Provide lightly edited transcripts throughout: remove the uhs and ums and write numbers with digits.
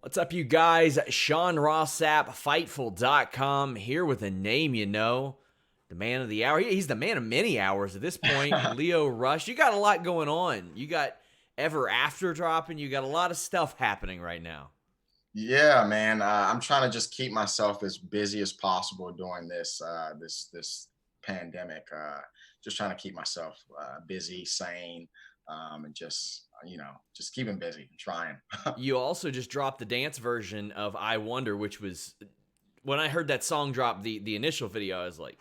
What's up, you guys? Sean Rossap, Fightful.com, here with a name you know. The man of the hour. He's the man of many hours at this point. Lio Rush. You got a lot going on. You got Ever After dropping. You got a lot of stuff happening right now. Yeah, man. I'm trying to just keep myself as busy as possible during this pandemic. Just trying to keep myself busy, sane, and just keeping busy. Trying. You also just dropped the dance version of I Wonder, which was, when I heard that song drop, the initial video, I was like,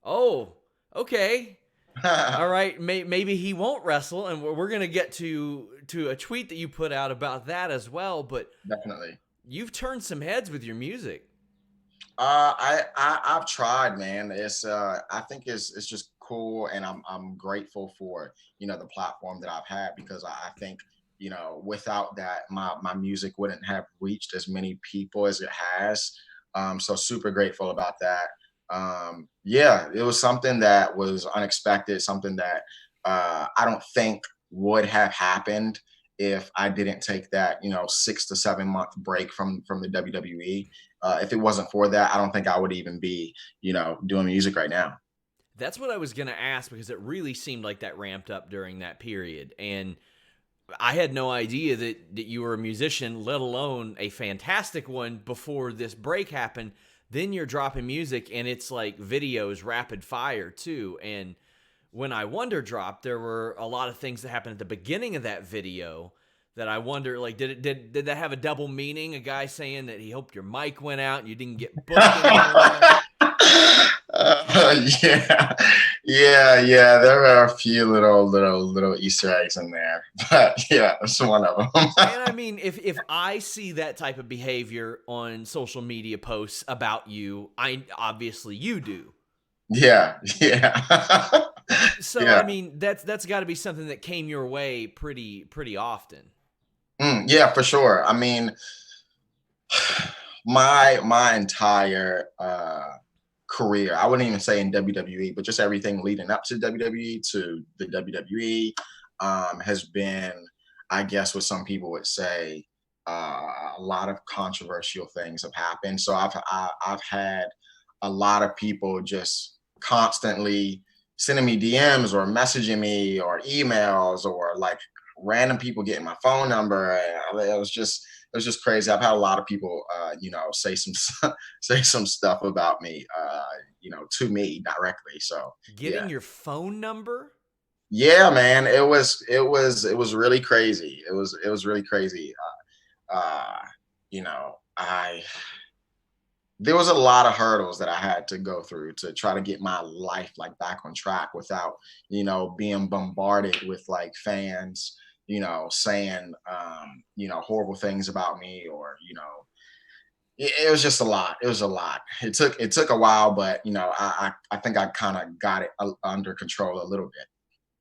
oh, okay. All right, maybe he won't wrestle, and we're gonna get to a tweet that you put out about that as well. But Definitely. you've turned some heads with your music. I've tried, man. I think it's just cool, and I'm grateful for the platform that I've had because I think without that my music wouldn't have reached as many people as it has. So super grateful about that. Yeah, it was something that was unexpected, something that I don't think would have happened if I didn't take that 6 to 7 month break from the WWE. If it wasn't for that, I don't think I would even be doing music right now. That's what I was gonna ask because it really seemed like that ramped up during that period, and I had no idea that you were a musician, let alone a fantastic one, before this break happened. Then you're dropping music, and it's like videos rapid fire too. And when I Wonder dropped, there were a lot of things that happened at the beginning of that video that I wonder, like, did that have a double meaning? A guy saying that he hoped your mic went out and you didn't get booked anymore. Yeah, yeah. There are a few little Easter eggs in there, but yeah, that's one of them. And I mean, if I see that type of behavior on social media posts about you, I obviously you do. Yeah, yeah, So I yeah. mean, that's got to be something that came your way pretty often. Yeah, for sure. I mean, my entire career, I wouldn't even say in WWE, but just everything leading up to WWE to the WWE has been, I guess, what some people would say, a lot of controversial things have happened. So I've had a lot of people just constantly sending me DMs or messaging me or emails or like random people getting my phone number. It was just crazy. I've had a lot of people, say some say some stuff about me, to me directly. So yeah, Getting your phone number? yeah, man, it was really crazy. It was really crazy. Uh, I there was a lot of hurdles that I had to go through to try to get my life like back on track without, being bombarded with like fans, saying, horrible things about me or, it was just a lot. It was a lot. It took a while, but I think I kind of got it under control a little bit.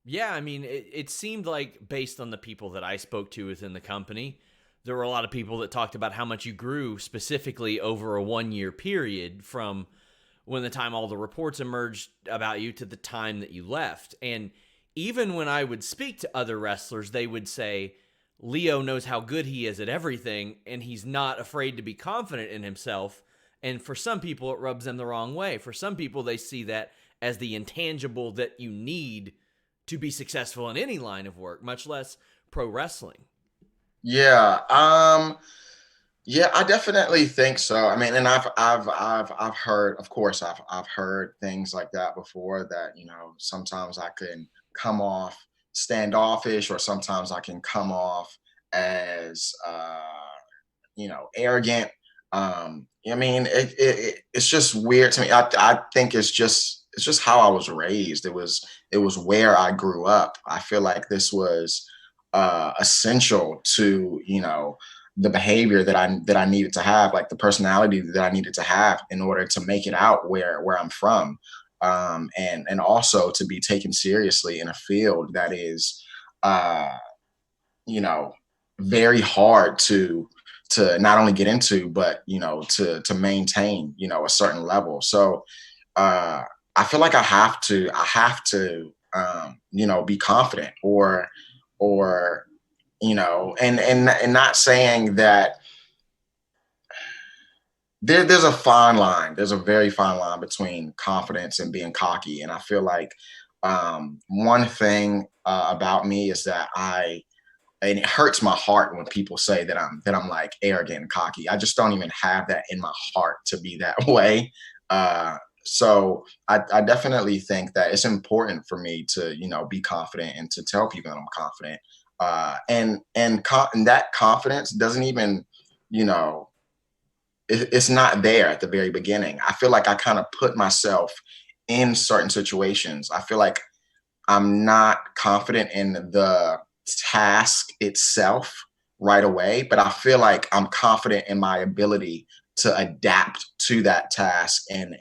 Yeah, I mean, it seemed like based on the people that I spoke to within the company, there were a lot of people that talked about how much you grew specifically over a 1 year period from when the time all the reports emerged about you to the time that you left. And even when I would speak to other wrestlers, they would say, Lio knows how good he is at everything, and he's not afraid to be confident in himself. And for some people, it rubs them the wrong way. For some people, they see that as the intangible that you need to be successful in any line of work, much less pro wrestling. Yeah. Yeah, I definitely think so. I mean, and I've heard, of course, I've heard things like that before. That sometimes I can come off standoffish, or sometimes I can come off as arrogant. I mean, it's just weird to me. I think it's just how I was raised. It was where I grew up. I feel like this was essential to the behavior that I needed to have, like the personality that I needed to have in order to make it out where I'm from, and also to be taken seriously in a field that is, uh, you know, very hard to not only get into, but to maintain a certain level. So uh, I feel like I have to be confident, or and not saying that. there's a fine line. There's a very fine line between confidence and being cocky. And I feel like one thing about me is that and it hurts my heart when people say that I'm like arrogant and cocky. I just don't even have that in my heart to be that way. Uh, so I definitely think that it's important for me to, you know, be confident and to tell people that I'm confident. And that confidence doesn't even, you know, it's not there at the very beginning. I feel like I kind of put myself in certain situations. I feel like I'm not confident in the task itself right away, but I feel like I'm confident in my ability to adapt to that task and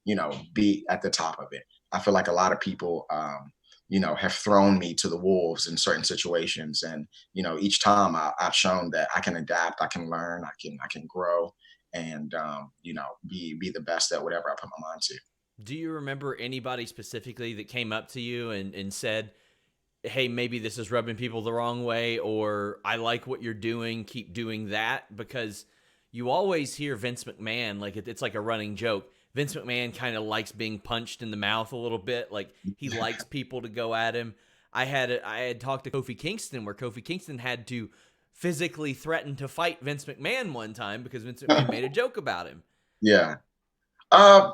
you know, be at the top of it. I feel like a lot of people you know, have thrown me to the wolves in certain situations, and you know, each time I've shown that I can adapt, I can learn, I can grow, and you know, be the best at whatever I put my mind to. Do you remember anybody specifically that came up to you and said, hey, maybe this is rubbing people the wrong way, or I like what you're doing, keep doing that? Because you always hear Vince McMahon, like it's like a running joke. Vince McMahon kind of likes being punched in the mouth a little bit. Like he likes people to go at him. I had talked to Kofi Kingston, where Kofi Kingston had to physically threaten to fight Vince McMahon one time because Vince McMahon made a joke about him. Yeah.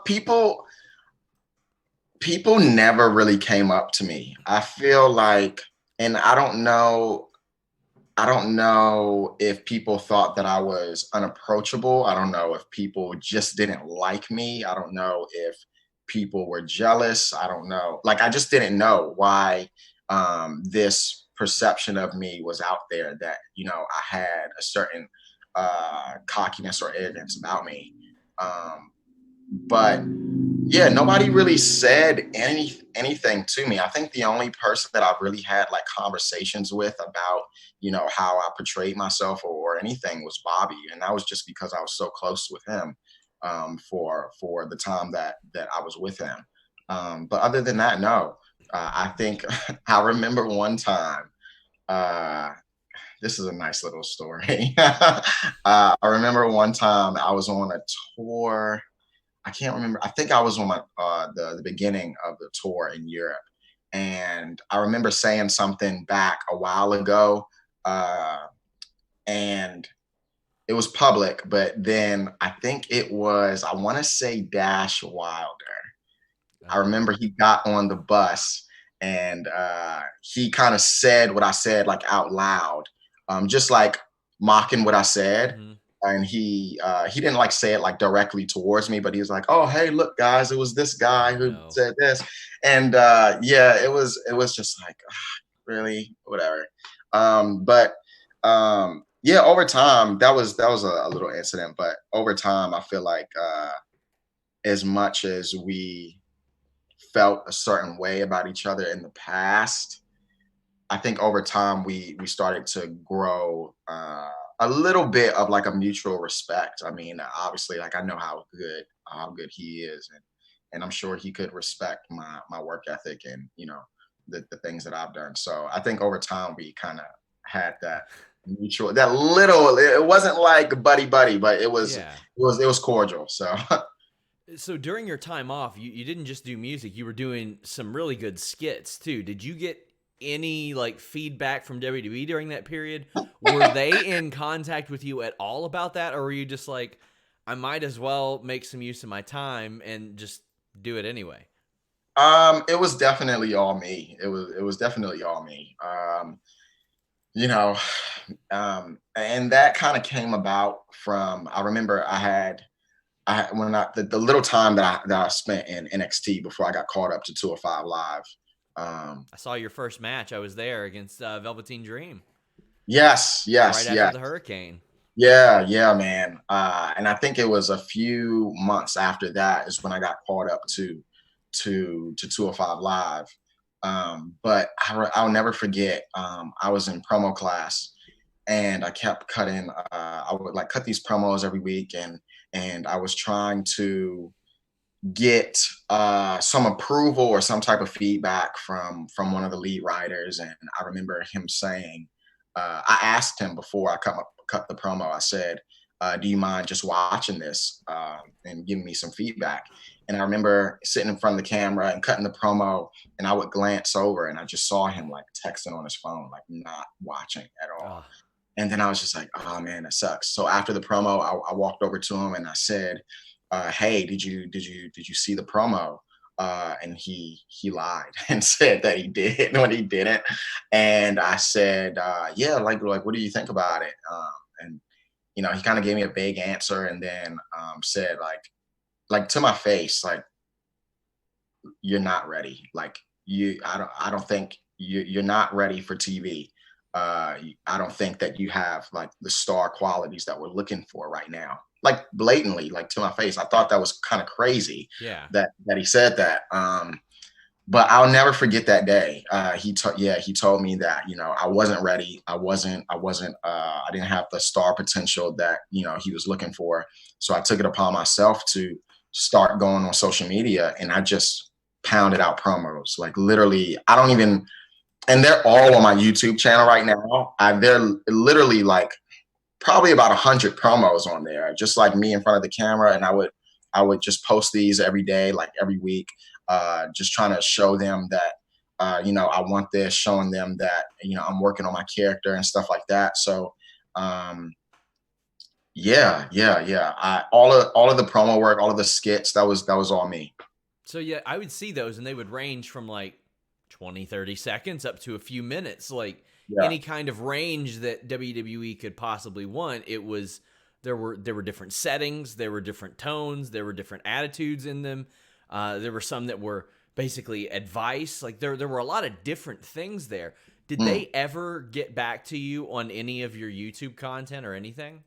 People never really came up to me. I feel like, and I don't know if people thought that I was unapproachable. I don't know if people just didn't like me. I don't know if people were jealous. I don't know. Like, I just didn't know why this perception of me was out there, that, you know, I had a certain cockiness or arrogance about me. But yeah, nobody really said anything to me. I think the only person that I've really had like conversations with about, you know, how I portrayed myself or anything was Bobby, and that was just because I was so close with him for the time that I was with him. But other than that, no. I think I remember one time. Uh, this is a nice little story. I remember one time I was on a tour. I can't remember. I think I was on my the beginning of the tour in Europe, and I remember saying something back a while ago, uh, and it was public. But then I think it was, I want to say, Dash Wilder. I remember he got on the bus, and he kind of said what I said like out loud, just like mocking what I said. Mm-hmm. And he didn't like say it like directly towards me, but he was like, "Oh, hey, look, guys, it was this guy Oh who no. said this," and yeah, it was just like, really, whatever. But yeah, over time, that was a little incident, but over time, I feel like as much as we felt a certain way about each other in the past, I think over time we started to grow a little bit of like a mutual respect. I mean, obviously, like I know how good he is, and I'm sure he could respect my work ethic and, you know, the things that I've done. So I think over time we kind of had that mutual, that little. It wasn't like buddy buddy, but Yeah. it was cordial. So So during your time off, you didn't just do music, you were doing some really good skits too. Did you get any like feedback from WWE during that period? Were they in contact with you at all about that? Or were you just like, I might as well make some use of my time and just do it anyway? it was definitely all me. It was definitely all me. You know, and that kind of came about from, I remember when the little time that I spent in NXT before I got called up to 205 Live. Um, I saw your first match. I was there against Velveteen Dream yes, right yes, after yes. the hurricane. Yeah, yeah, man. And I think it was a few months after that is when I got called up to 205 Live. But I'll never forget. I was in promo class, and I kept cutting. I would like cut these promos every week, and I was trying to get some approval or some type of feedback from one of the lead writers. And I remember him saying, I asked him before I cut the promo. I said, Do you mind just watching this and giving me some feedback? And I remember sitting in front of the camera and cutting the promo, and I would glance over and I just saw him like texting on his phone, like not watching at all. Oh, And then I was just like, oh man, that sucks. So after the promo, I walked over to him and I said, hey, did you see the promo? And he lied and said that he did when he didn't. And I said, yeah, like what do you think about it? And he kind of gave me a vague answer and then said like to my face, like, you're not ready. Like I don't think you're not ready for TV. I don't think that you have like the star qualities that we're looking for right now. Like blatantly, like to my face. I thought that was kind of crazy yeah. that he said that. But I'll never forget that day. He told me that I wasn't ready. I didn't have the star potential that he was looking for. So I took it upon myself to start going on social media, and I just pounded out promos. Like literally, I don't even, and they're all on my YouTube channel right now. They're literally like probably about 100 promos on there, just like me in front of the camera, and I would just post these every day, like every week, just trying to show them that, I want this, showing them that, I'm working on my character and stuff like that. So, yeah, yeah, yeah. All of the promo work, all of the skits, that was all me. So yeah, I would see those and they would range from like 20, 30 seconds up to a few minutes. Like Yeah. any kind of range that WWE could possibly want, it was there were different settings, there were different tones, there were different attitudes in them. There were some that were basically advice. Like there were a lot of different things there. Did Mm. they ever get back to you on any of your YouTube content or anything?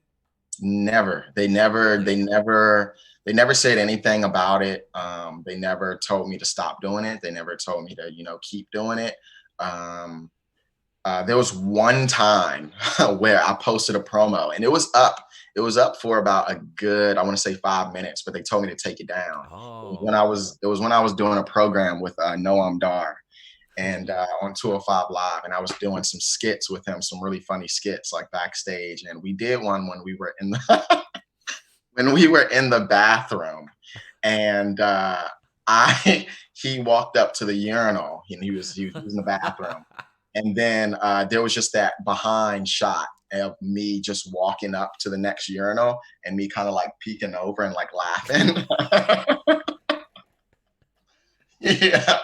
Never. They never. Really? They never said anything about it. They never told me to stop doing it. They never told me to, keep doing it. Um, there was one time where I posted a promo and it was up. It was up for about a good, I want to say 5 minutes, but they told me to take it down. Oh. It was when I was doing a program with Noam Dar and on 205 Live, and I was doing some skits with him, some really funny skits like backstage. And we did one when we were in the when we were in the bathroom, and I he walked up to the urinal and he was in the bathroom, and then there was just that behind shot of me just walking up to the next urinal and me kind of like peeking over and like laughing. Yeah.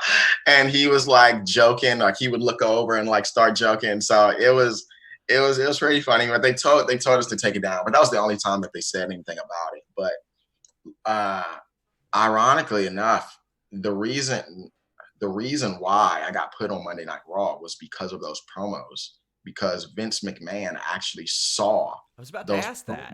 And he was like joking, like he would look over and like start joking. So it was really funny. But they told us to take it down. But that was the only time that they said anything about it. But ironically enough, the reason why I got put on Monday Night Raw was because of those promos. Because Vince McMahon actually saw I was about to those ask that.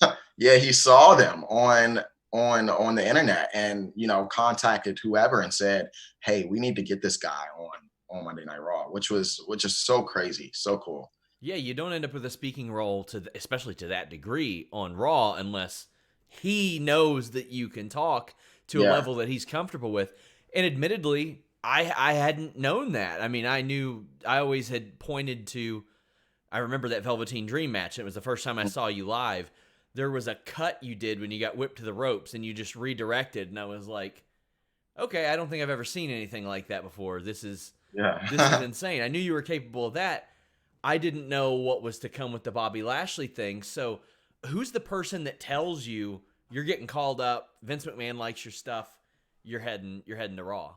promos. Yeah, he saw them on the internet and contacted whoever and said, hey, we need to get this guy on Monday Night Raw, which is so crazy, so cool. Yeah, you don't end up with a speaking role especially to that degree on Raw unless he knows that you can talk to a Yeah. level that he's comfortable with. And admittedly, I hadn't known that. I mean, I always had pointed to. I remember that Velveteen Dream match. It was the first time I saw you live. There was a cut you did when you got whipped to the ropes and you just redirected, and I was like, okay, I don't think I've ever seen anything like that before. This is Yeah. insane. I knew you were capable of that. I didn't know what was to come with the Bobby Lashley thing. So, who's the person that tells you you're getting called up? Vince McMahon likes your stuff. You're heading to Raw.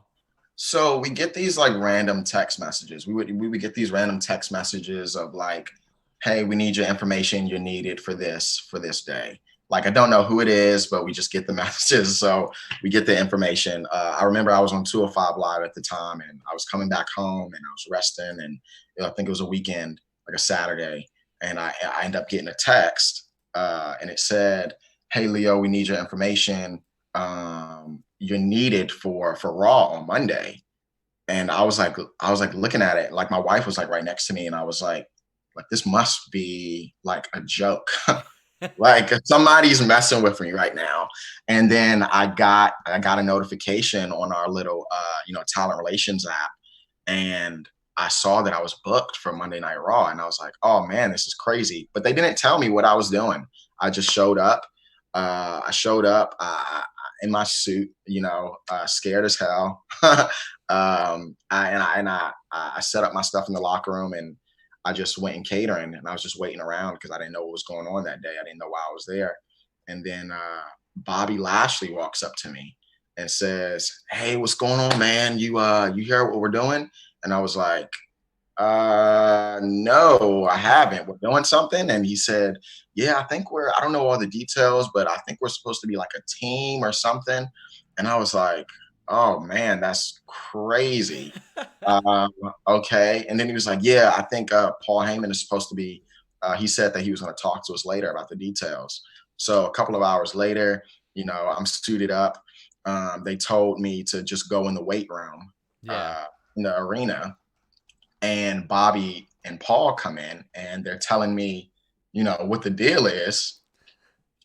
So we get these like random text messages. We would get these random text messages of like, "Hey, we need your information. You're needed for this day." Like I don't know who it is, but we just get the messages. So we get the information. I remember I was on 205 Live at the time, and I was coming back home, and I was resting, and I think it was a weekend, like a Saturday, and I ended up getting a text, and it said, "Hey, Leo, we need your information. You're needed for Raw on Monday." And I was like looking at it, like my wife was like right next to me, and I was like this must be like a joke. Like somebody's messing with me right now. And then I got a notification on our little talent relations app, and I saw that I was booked for Monday Night Raw, and I was like, oh man, this is crazy. But they didn't tell me what I was doing. I just showed up. I showed up in my suit, scared as hell. I set up my stuff in the locker room, and I just went in catering, and I was just waiting around because I didn't know what was going on that day. I didn't know why I was there. And then Bobby Lashley walks up to me and says, "Hey, what's going on, man? You hear what we're doing?" And I was like, no, I haven't. We're doing something. And he said, yeah, I don't know all the details, but I think we're supposed to be like a team or something. And I was like, oh man, that's crazy. Um, okay. And then he was like, yeah, I think Paul Heyman is supposed to be, he said that he was going to talk to us later about the details. So a couple of hours later, I'm suited up. They told me to just go in the weight room Yeah. in the arena, and Bobby and Paul come in and they're telling me, what the deal is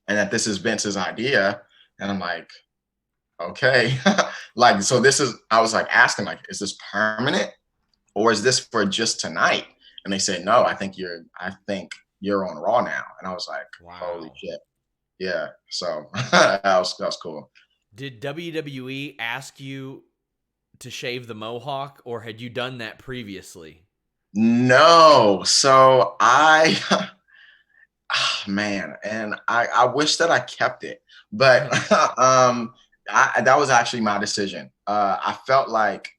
and that this is Vince's idea. And I'm like, okay. Like, so I was like asking, like, is this permanent or is this for just tonight? And they said, no, I think you're on Raw now. And I was like, holy Wow. shit. Yeah. So that was cool. Did WWE ask you to shave the mohawk, or had you done that previously? No. So man, and I wish that I kept it, but that was actually my decision. I felt like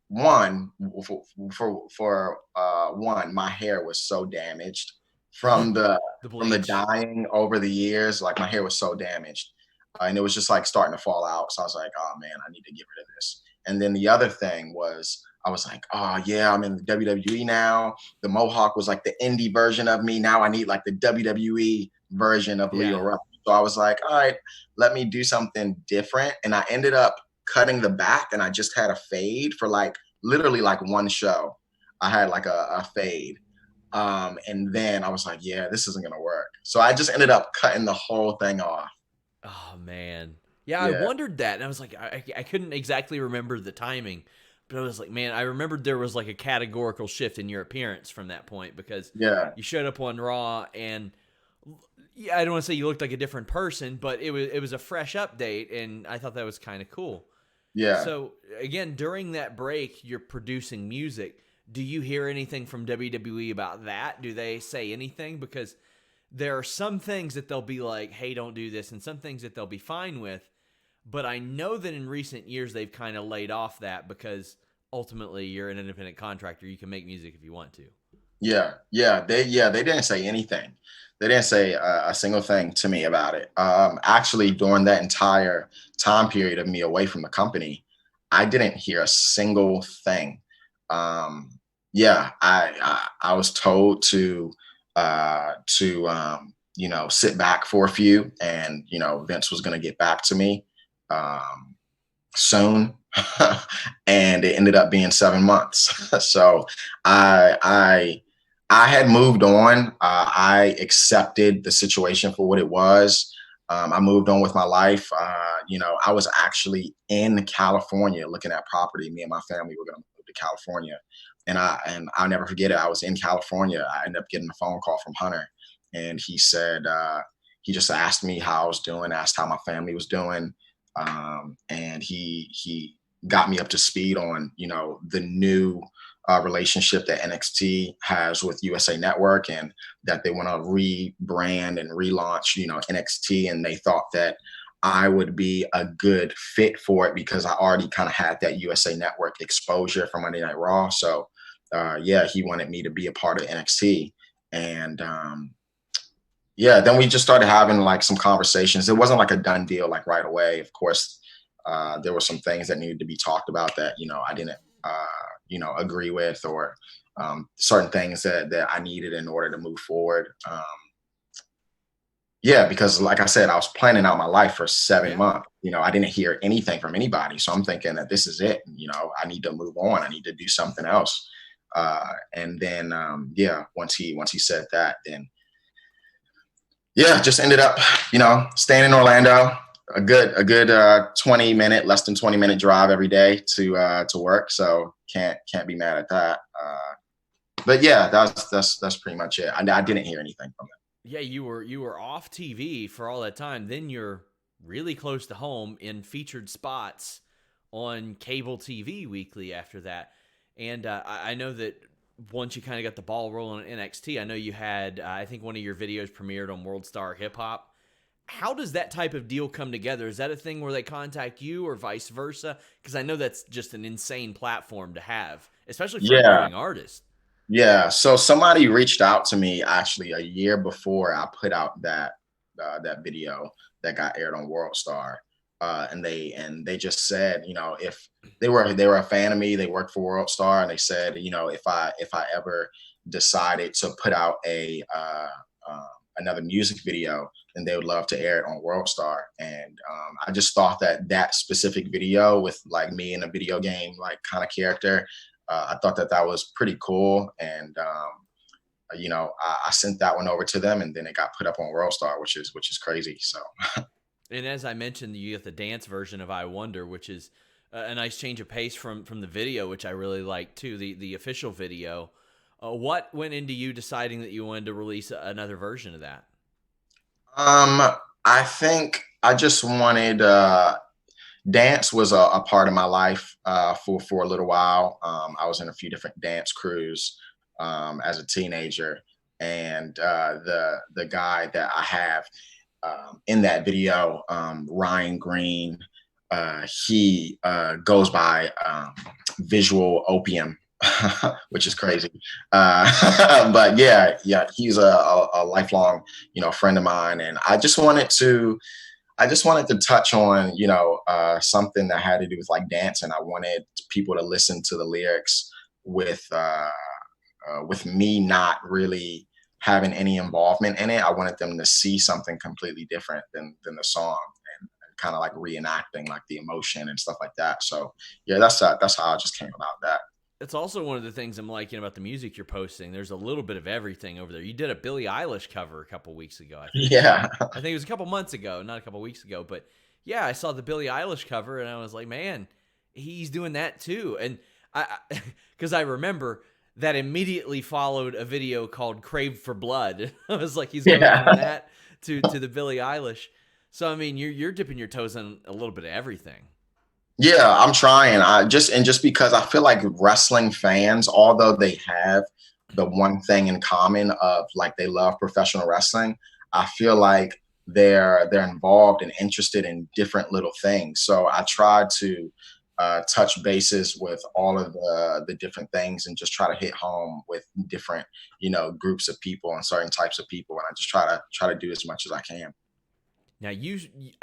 one for one, my hair was so damaged from the The from the bleach. dyeing over the years. Like my hair was so damaged, and it was just like starting to fall out. So I was like, oh man, I need to get rid of this. And then the other thing was, I was like, oh yeah, I'm in the WWE now. The Mohawk was like the indie version of me. Now I need like the WWE version of Leo Yeah. Rush. So I was like, all right, let me do something different. And I ended up cutting the back, and I just had a fade for like literally like one show. I had like a fade. And then I was like, yeah, this isn't gonna work. So I just ended up cutting the whole thing off. Oh man. Yeah, I Yeah, wondered that, and I was like, I couldn't exactly remember the timing, but I was like, man, I remembered there was like a categorical shift in your appearance from that point because yeah, you showed up on Raw, and yeah, I don't want to say you looked like a different person, but it was a fresh update, and I thought that was kind of cool. yeah. So again, during that break, you're producing music. Do you hear anything from WWE about that? Do they say anything? Because there are some things that they'll be like, hey, don't do this, and some things that they'll be fine with. But I know that in recent years they've kind of laid off that because ultimately you're an independent contractor. You can make music if you want to. They didn't say anything. They didn't say a single thing to me about it. Actually, during that entire time period of me away from the company, I didn't hear a single thing. Um, yeah, I was told to sit back for a few, and Vince was going to get back to me um, soon, and it ended up being 7 months. So I I I had moved on. I accepted the situation for what it was. I moved on with my life. I was actually in California looking at property. Me and my family were going to move to California, and I'll never forget it. I was in California. I ended up getting a phone call from Hunter, and he said he just asked me how I was doing, asked how my family was doing, and he got me up to speed on the new relationship that NXT has with USA Network, and that they want to rebrand and relaunch, NXT. And they thought that I would be a good fit for it because I already kind of had that USA Network exposure from Monday Night Raw. So, yeah, he wanted me to be a part of NXT. And yeah, then we just started having like some conversations. It wasn't like a done deal, like right away. Of course, there were some things that needed to be talked about that I didn't agree with, or certain things that I needed in order to move forward. Yeah, because like I said, I was planning out my life for seven Yeah. months. I didn't hear anything from anybody, so I'm thinking that this is it. I need to move on. I need to do something else. And then yeah, once he said that, then yeah, just ended up staying in Orlando. a good 20 minute, less than 20 minute drive every day to work. So can't be mad at that. But yeah, that's pretty much it. I didn't hear anything from Yeah, you were off TV for all that time. Then you're really close to home in featured spots on cable TV weekly after that. And I know that once you kind of got the ball rolling in NXT, I know you had I think one of your videos premiered on World Star Hip Hop. How does that type of deal come together? Is that a thing where they contact you or vice versa? Because I know that's just an insane platform to have, especially them. for a Yeah. growing artist. Yeah, so somebody reached out to me actually a year before I put out that video that got aired on World Star, and they just said, if they were a fan of me, they worked for World Star, and they said, if I ever decided to put out uh, another music video, then they would love to air it on World Star, and I just thought that that specific video with like me in a video game like kind of character, I thought that that was pretty cool, and I sent that one over to them, and then it got put up on World Star, which is crazy. So And as I mentioned, you get the dance version of "I Wonder," which is a nice change of pace from the video, which I really like too. The official video. What went into you deciding that you wanted to release another version of that? um, I think I just wanted dance was a part of my life for a little while. I was in a few different dance crews as a teenager, and the guy that I have in that video, Ryan Green. He goes by Visual Opium, which is crazy. But yeah, he's a lifelong, friend of mine, and I just wanted to touch on, something that had to do with like dance, and I wanted people to listen to the lyrics with with me not really having any involvement in it. I wanted them to see something completely different than the song, and kind of like reenacting like the emotion and stuff like that. So yeah, that's how I just came about that. It's also one of the things I'm liking about the music you're posting. There's a little bit of everything over there. You did a Billie Eilish cover a couple weeks ago, I think. Yeah, I think it was a couple months ago, not a couple weeks ago. But yeah, I saw the Billie Eilish cover and I was like, man, he's doing that too. And because I remember that immediately followed a video called "Crave for Blood." I was like, he's going from yeah. that to the Billie Eilish. So I mean, you're dipping your toes in a little bit of everything. Yeah, I'm trying. Just because I feel like wrestling fans, although they have the one thing in common of like they love professional wrestling, I feel like they're involved and interested in different little things. So I try to touch bases with all of the different things and just try to hit home with different groups of people and certain types of people, and I just try to do as much as I can. Now,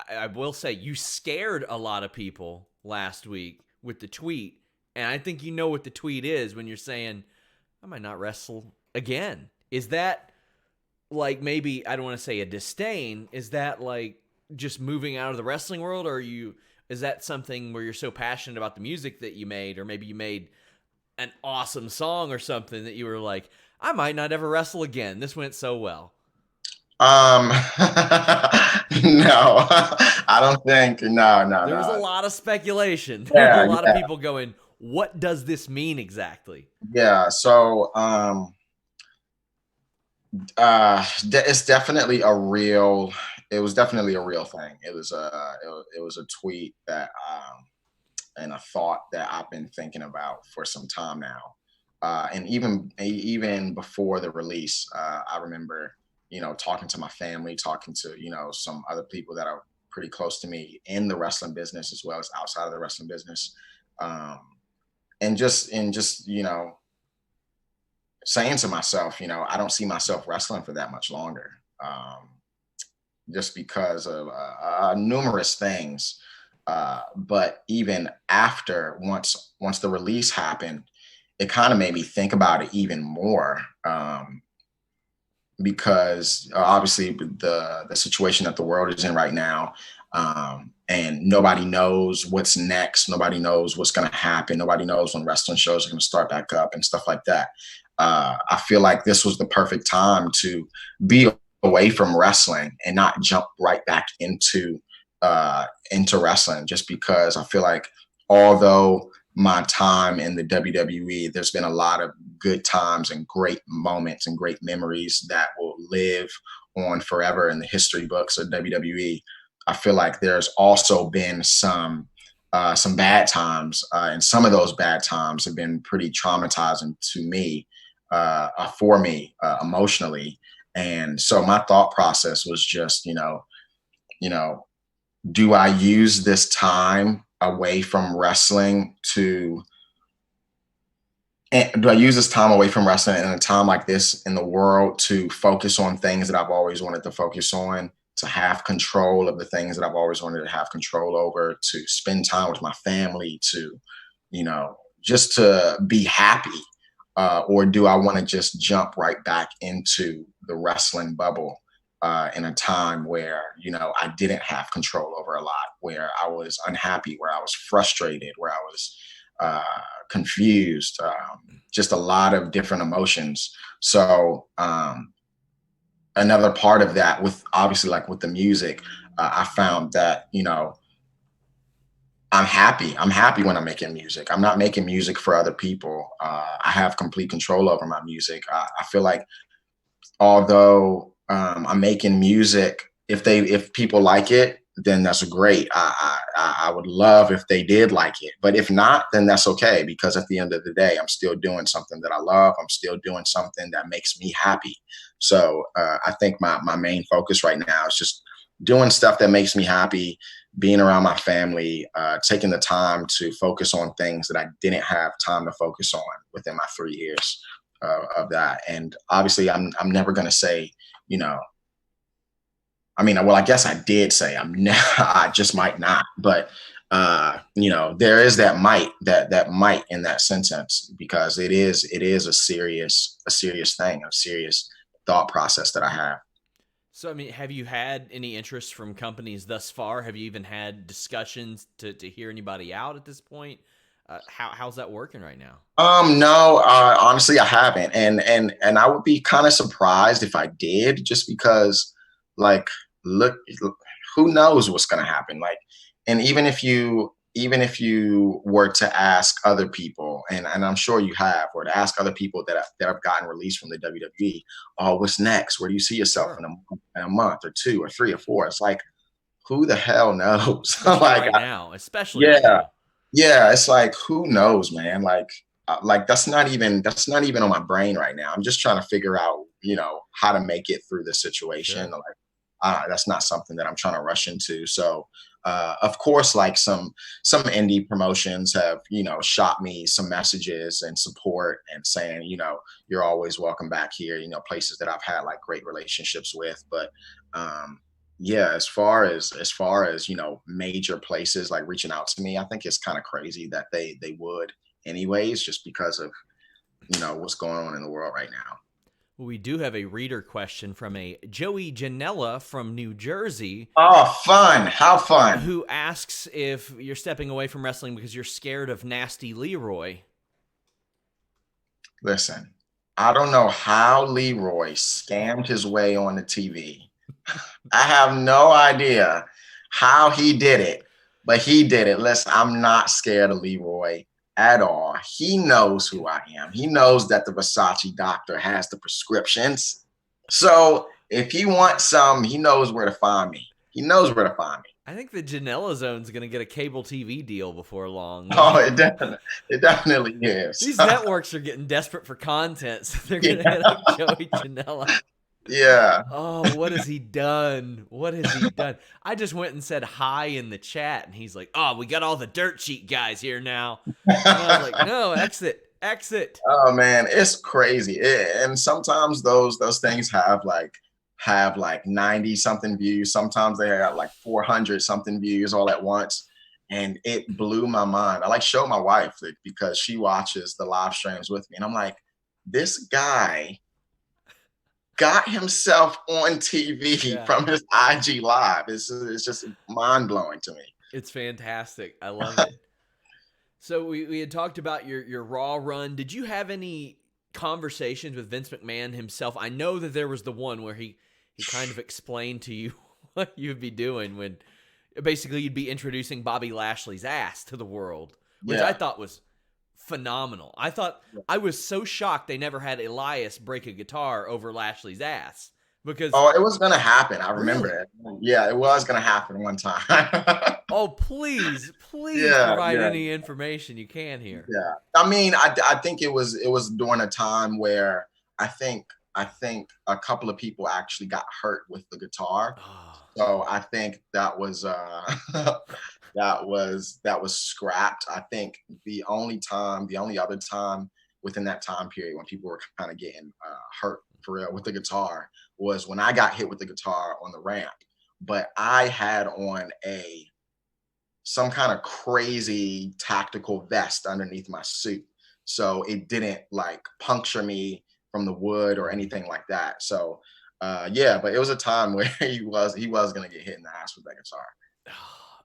I will say, you scared a lot of people last week with the tweet, and I think you know what the tweet is when you're saying, "I might not wrestle again." Is that like maybe I don't want to say a disdain? Is that like just moving out of the wrestling world, or is that something where you're so passionate about the music that you made, or maybe you made an awesome song or something that you were like, "I might not ever wrestle again. This went so well." Um, no, I don't think. No, no, There was a no. lot of speculation. There was a Yeah, lot of yeah, people going, "What does this mean exactly?" yeah. So, it's definitely a real. It was definitely a real thing. It was a tweet that and a thought that I've been thinking about for some time now. And even before the release, I remember, talking to my family, talking to some other people that are pretty close to me in the wrestling business as well as outside of the wrestling business, um, and just saying to myself, I don't see myself wrestling for that much longer. Just because of numerous things. But even after, once the release happened, it kind of made me think about it even more, because obviously the situation that the world is in right now, and nobody knows what's next. Nobody knows what's going to happen. Nobody knows when wrestling shows are going to start back up and stuff like that. I feel like this was the perfect time to be away from wrestling and not jump right back into into wrestling, just because I feel like although my time in the WWE, there's been a lot of good times and great moments and great memories that will live on forever in the history books of WWE. I feel like there's also been some bad times, and some of those bad times have been pretty traumatizing to me, for me, emotionally. And so my thought process was just, you know, do I use this time away from wrestling to and do I use this time away from wrestling in a time like this in the world to focus on things that I've always wanted to focus on, to have control of the things that I've always wanted to have control over, to spend time with my family, to, just to be happy? Or do I want to just jump right back into the wrestling bubble in a time where, I didn't have control over a lot, where I was unhappy, where I was frustrated, where I was uh, confused, just a lot of different emotions. So another part of that, with obviously like with the music, I found that I'm happy. I'm happy when I'm making music. I'm not making music for other people. I have complete control over my music. I feel like although I'm making music, if people like it, then that's great. I would love if they did like it, but if not, then that's okay, because at the end of the day, I'm still doing something that I love. I'm still doing something that makes me happy. So I think my main focus right now is just doing stuff that makes me happy, being around my family, taking the time to focus on things that I didn't have time to focus on within my 3 years of that. And obviously, I'm never going to say, you know, well, I guess I did say I just might not, but there is that might in that sentence, because it is a serious thing, a serious thought process that I have. So, have you had any interest from companies thus far? Have you even had discussions to hear anybody out at this point? How's that working right now? No, honestly, I haven't, and I would be kind of surprised if I did, just because, like, look, who knows what's going to happen? Like, and even if you were to ask other people, and I'm sure you have, or to ask other people that have gotten released from the WWE, oh, what's next? Where do you see yourself Sure. in a month or two or three or four? It's like, who the hell knows? Especially Like, right now. Especially right yeah, now. yeah, it's like, who knows, man? Like that's not even on my brain right now. I'm just trying to figure out, how to make it through the situation. Sure. Like, that's not something that I'm trying to rush into. So, of course, like some indie promotions have, shot me some messages and support and saying, you're always welcome back here. Places that I've had like great relationships with, but um, yeah, as far as major places like reaching out to me, I think it's kind of crazy that they would anyways, just because of what's going on in the world right now. We do have a reader question from a Joey Janella from New Jersey, Oh, fun! How fun! who asks if you're stepping away from wrestling because you're scared of Nasty Leroy. Listen, I don't know how Leroy scammed his way on the TV. I have no idea how he did it, but he did it. Listen, I'm not scared of Leroy at all. He knows who I am. He knows that the Versace doctor has the prescriptions. So if he wants some, he knows where to find me. He knows where to find me. I think the Janela Zone's going to get a cable TV deal before long. Oh, it definitely is. These networks are getting desperate for content, so they're going to Yeah. hit up Joey Janela. Yeah. Oh, what has he done? What has he done? I just went and said hi in the chat, and he's like, "Oh, we got all the dirt sheet guys here now." And I was like, "No, exit, exit." Oh man, it's crazy. And sometimes those things have like 90 something views. Sometimes they have like 400 something views all at once. And it blew my mind. I like show my wife, like, because she watches the live streams with me. And I'm like, this guy got himself on TV Yeah, from his IG live. It's just mind blowing to me. it's fantastic. I love it. So we had talked about your Raw run. Did you have any conversations with Vince McMahon himself? I know that there was the one where he kind of explained to you what you'd be doing when basically you'd be introducing Bobby Lashley's ass to the world, which I Yeah. thought was phenomenal. I was so shocked they never had Elias break a guitar over Lashley's ass because Oh, it was gonna happen. I remember really, it. Yeah, it was gonna happen one time. oh please Yeah, provide yeah, any information you can here. yeah. I mean, I think it was during a time where I think a couple of people actually got hurt with the guitar. Oh, So I think that was that was scrapped. I think the only other time within that time period when people were kind of getting hurt for real with the guitar was when I got hit with the guitar on the ramp. But I had on a some kind of crazy tactical vest underneath my suit, so it didn't like puncture me from the wood or anything like that. So yeah, but it was a time where he was gonna get hit in the ass with that guitar.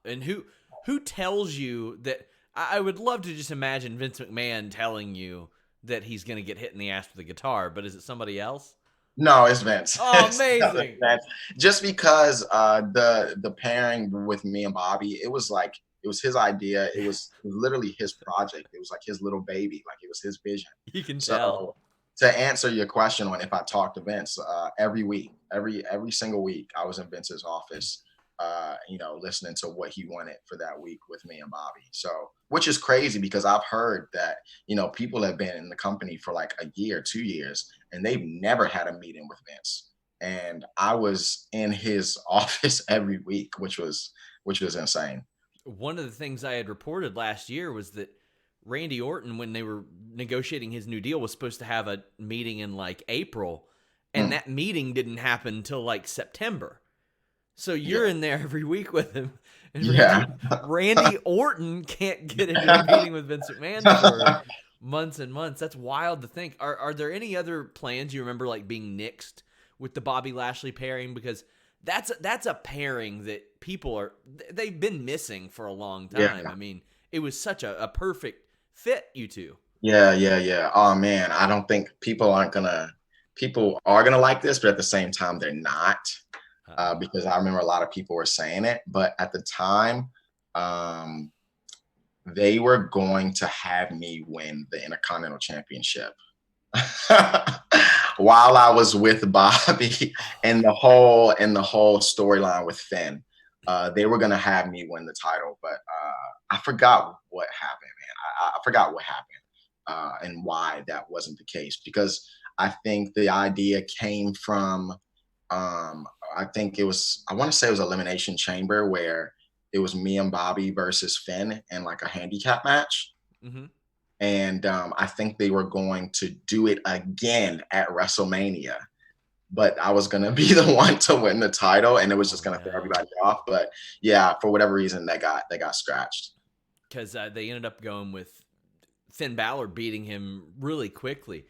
and who tells you that? I would love to just imagine Vince McMahon telling you that he's going to get hit in the ass with a guitar, but is it somebody else? No, it's Vince. Oh, amazing. Vince. Just because the pairing with me and Bobby, it was like it was his idea. It was literally his project. It was like his little baby. Like it was his vision. You can tell. So to answer your question on if I talked to Vince, every week, every single week, I was in Vince's office, listening to what he wanted for that week with me and Bobby. So, which is crazy because I've heard that people have been in the company for like a year, 2 years, and they've never had a meeting with Vince. And I was in his office every week, which was insane. One of the things I had reported last year was that Randy Orton, when they were negotiating his new deal, was supposed to have a meeting in like April, and Mm, that meeting didn't happen until like September. So you're yeah, in there every week with him, and yeah. Randy Orton can't get into a meeting with Vince McMahon for months and months. That's wild to think. Are there any other plans you remember like being nixed with the Bobby Lashley pairing? Because that's a pairing that they've been missing for a long time. Yeah. I mean, it was such a perfect fit, you two. Yeah, yeah, yeah. Oh man, I don't think people are gonna like this, but at the same time, they're not. Because I remember a lot of people were saying it, but at the time, um, they were going to have me win the Intercontinental Championship while I was with Bobby and the whole storyline with Finn. They were gonna have me win the title, but I forgot what happened, man. I forgot what happened and why that wasn't the case because I think the idea came from I think I want to say it was Elimination Chamber where it was me and Bobby versus Finn in like a handicap match. Mm-hmm. And I think they were going to do it again at WrestleMania, but I was going to be the one to win the title and it was Oh just going to throw no. everybody off. But yeah, for whatever reason, they got scratched. Because they ended up going with Finn Balor beating him really quickly.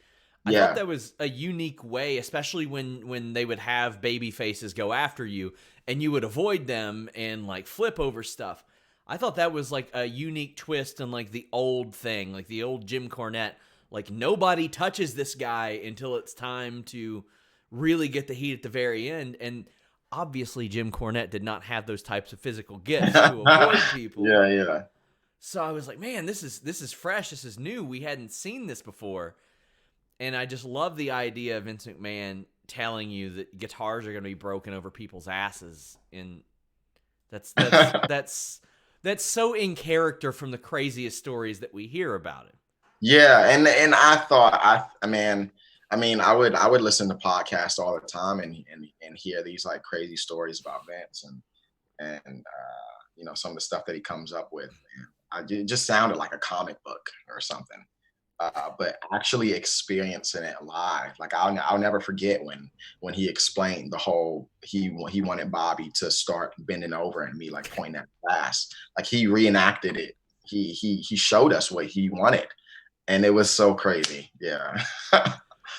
I thought Yeah. that was a unique way, especially when they would have baby faces go after you and you would avoid them and like flip over stuff. I thought that was like a unique twist on like the old thing, like the old Jim Cornette. Like nobody touches this guy until it's time to really get the heat at the very end. And obviously Jim Cornette did not have those types of physical gifts to avoid people. Yeah, yeah. So I was like, man, this is fresh. This is new. We hadn't seen this before. And I just love the idea of Vince McMahon telling you that guitars are going to be broken over people's asses. And that's so in character from the craziest stories that we hear about it. Yeah, and I thought I mean I would listen to podcasts all the time and hear these like crazy stories about Vince and some of the stuff that he comes up with. It just sounded like a comic book or something. But actually experiencing it live, like I'll never forget when he explained the whole he wanted Bobby to start bending over and me like pointing at glass, like he reenacted it. He showed us what he wanted, and it was so crazy. Yeah.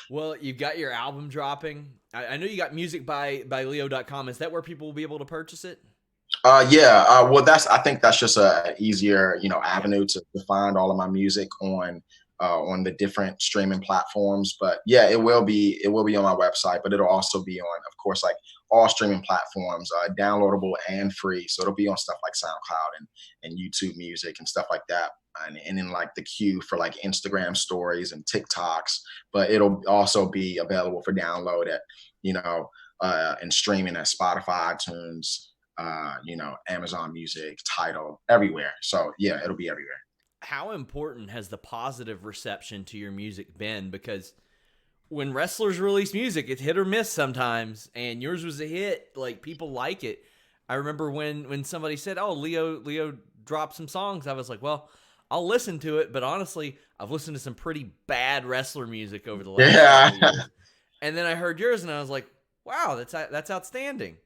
Well, you've got your album dropping. I know you got music by Leo.com. Is that where people will be able to purchase it? Yeah. Well, I think that's just a easier, Yeah. avenue to find all of my music on on the different streaming platforms. But yeah, it will be on my website, but it'll also be on, of course, like all streaming platforms, downloadable and free. So it'll be on stuff like SoundCloud and YouTube Music and stuff like that. And then like the queue for like Instagram stories and TikToks, but it'll also be available for download at, you know, and streaming at Spotify, iTunes, Amazon Music, Tidal, everywhere. So yeah, it'll be everywhere. How important has the positive reception to your music been? Because when wrestlers release music, it's hit or miss sometimes, and yours was a hit. Like, people like it. I remember when somebody said, "Oh, Leo dropped some songs," I was like, "Well, I'll listen to it." But honestly, I've listened to some pretty bad wrestler music over the last Yeah, couple of years, and then I heard yours, and I was like, "Wow, that's outstanding."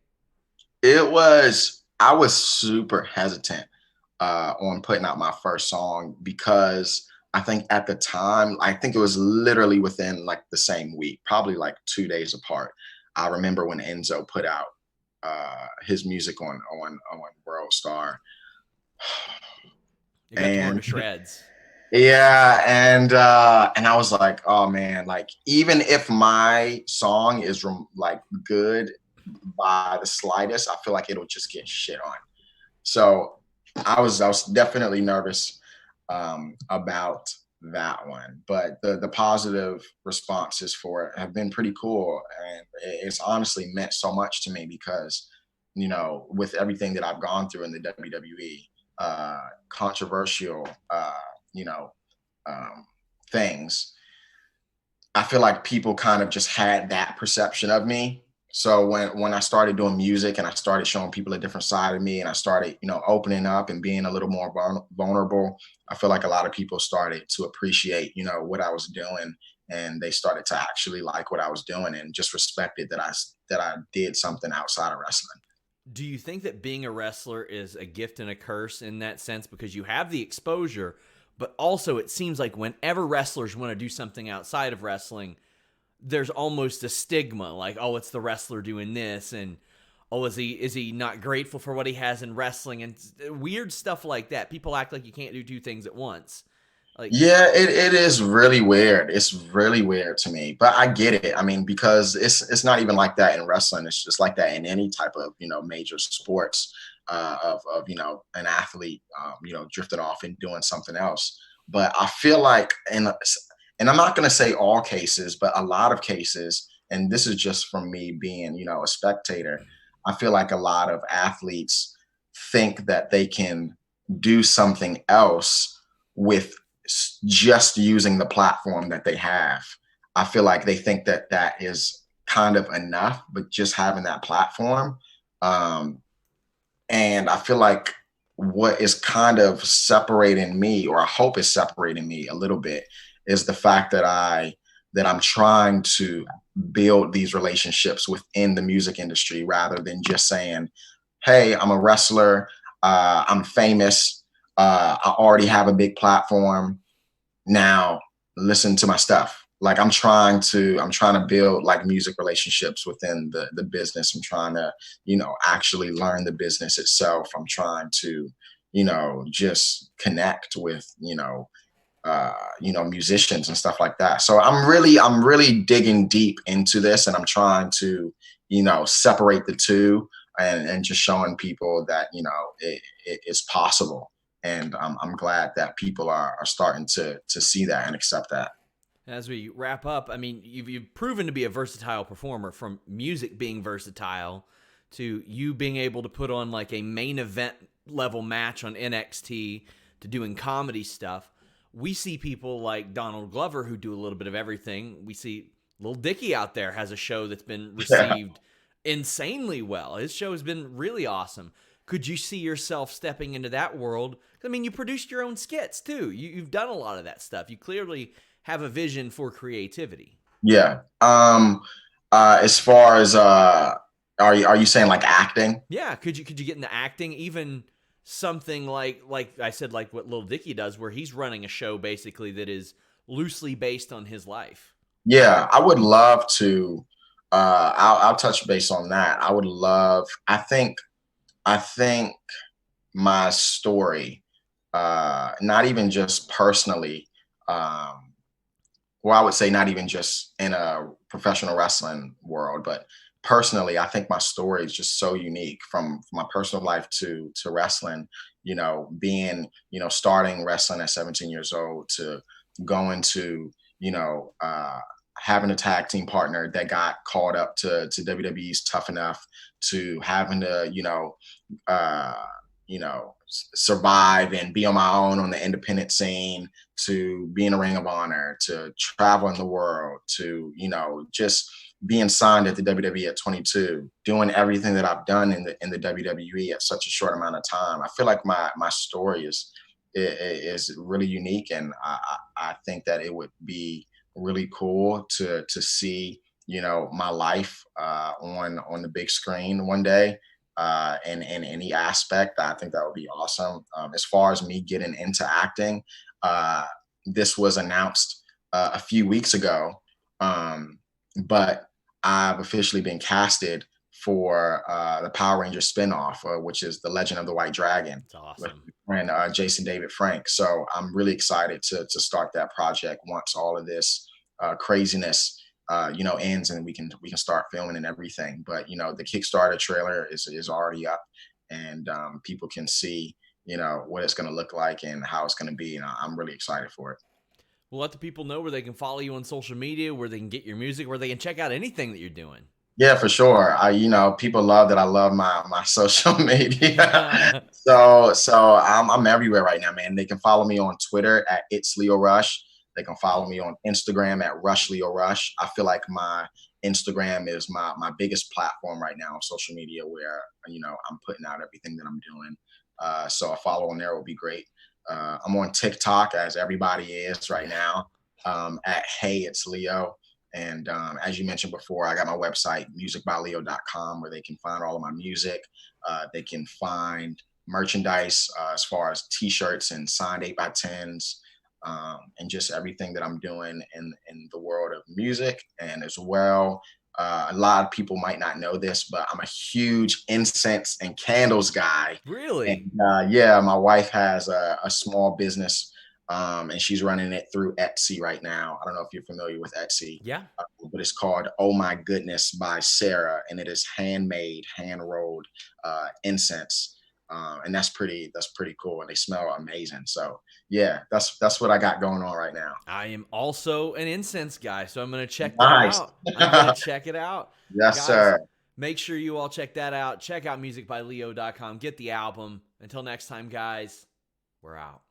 I was super hesitant on putting out my first song because I think at the time, I think it was literally within like the same week, probably like 2 days apart. I remember when Enzo put out his music on World Star, It got torn to and shreds. yeah, and I was like, oh man, like even if my song is like good by the slightest, I feel like it'll just get shit on. So I was definitely nervous about that one, but the positive responses for it have been pretty cool, and it's honestly meant so much to me because with everything that I've gone through in the WWE, controversial, you know, um, things. I feel like people kind of just had that perception of me. So when I started doing music and I started showing people a different side of me and I started, opening up and being a little more vulnerable, I feel like a lot of people started to appreciate, what I was doing, and they started to actually like what I was doing and just respected that I did something outside of wrestling. Do you think that being a wrestler is a gift and a curse in that sense? Because you have the exposure, but also it seems like whenever wrestlers want to do something outside of wrestling, there's almost a stigma, like, oh, it's the wrestler doing this, and oh, is he not grateful for what he has in wrestling, and weird stuff like that. People act like you can't do two things at once. Like, Yeah, it is really weird. It's really weird to me, but I get it. I mean, because it's not even like that in wrestling. It's just like that in any type of major sports, of an athlete drifting off and doing something else. But I feel like and I'm not going to say all cases, but a lot of cases, and this is just from me being a spectator. I feel like a lot of athletes think that they can do something else with just using the platform that they have. I feel like they think that that is kind of enough, but just having that platform. Um, and I feel like what is kind of separating me, or I hope is separating me a little bit, is the fact that I'm trying to build these relationships within the music industry rather than just saying, "Hey, I'm a wrestler. I'm famous. I already have a big platform. Now listen to my stuff." Like I'm trying to build like music relationships within the business. I'm trying to actually learn the business itself. I'm trying to just connect with musicians and stuff like that. So I'm really digging deep into this, and I'm trying to separate the two, and just showing people that it's possible. And I'm glad that people are starting to see that and accept that. as we wrap up, I mean, you've proven to be a versatile performer, from music being versatile to you being able to put on like a main event level match on NXT to doing comedy stuff. We see people like Donald Glover who do a little bit of everything. We see Lil Dicky out there has a show that's been Yeah. received insanely well. His show has been really awesome. Could you see yourself stepping into that world? I mean, you produced your own skits too. You've done a lot of that stuff. You clearly have a vision for creativity. Yeah. As far as are you saying like acting? Yeah, could you get into acting? Even something like I said, like what Lil Dicky does, where he's running a show basically that is loosely based on his life. Yeah, I would love to. I'll touch base on that. I would love. I think my story, not even just personally, well, I would say not even just in a professional wrestling world, but personally, I think my story is just so unique from my personal life to wrestling. You know, being starting wrestling at 17 years old to going to you know having a tag team partner that got called up to WWE's Tough Enough, to having to uh, survive and be on my own on the independent scene, to be in a Ring of Honor, to traveling the world, to just being signed at the WWE at 22, doing everything that I've done in the WWE at such a short amount of time. I feel like my story is really unique, and I think that it would be really cool to see my life on the big screen one day, in any aspect. I think that would be awesome. As far as me getting into acting, uh, this was announced a few weeks ago, but I've officially been casted for the Power Rangers spinoff, which is The Legend of the White Dragon, It's with awesome. my friend Jason David Frank. So I'm really excited to start that project once all of this craziness ends, and we can start filming and everything. But the Kickstarter trailer is already up, and people can see what it's going to look like and how it's going to be, and I'm really excited for it. Well, let the people know where they can follow you on social media, where they can get your music, where they can check out anything that you're doing. Yeah, for sure. People love that I love my social media. That's So I'm everywhere right now, man. They can follow me on Twitter at It's Leo Rush. They can follow me on Instagram at Rush Leo Rush. I feel like my Instagram is my biggest platform right now on social media, where I'm putting out everything that I'm doing. So a follow on there will be great. I'm on TikTok, as everybody is right yeah. now, at Hey It's Leo. And as you mentioned before, I got my website, musicbyleo.com, where they can find all of my music. They can find merchandise, as far as t-shirts and signed 8x10s, and just everything that I'm doing in the world of music. And as well, a lot of people might not know this, but I'm a huge incense and candles guy. Really? And yeah, my wife has a small business, and she's running it through Etsy right now. I don't know if you're familiar with Etsy, Yeah. but it's called Oh My Goodness by Sarah, and it is handmade, hand rolled incense, and that's pretty cool, and they smell amazing. So yeah, that's what I got going on right now. I am also an incense guy, so I'm going to check that Nice. out. I'm going to check it out. Yes, Guys, sir. make sure you all check that out. Check out musicbyleo.com. Get the album. Until next time, guys, we're out.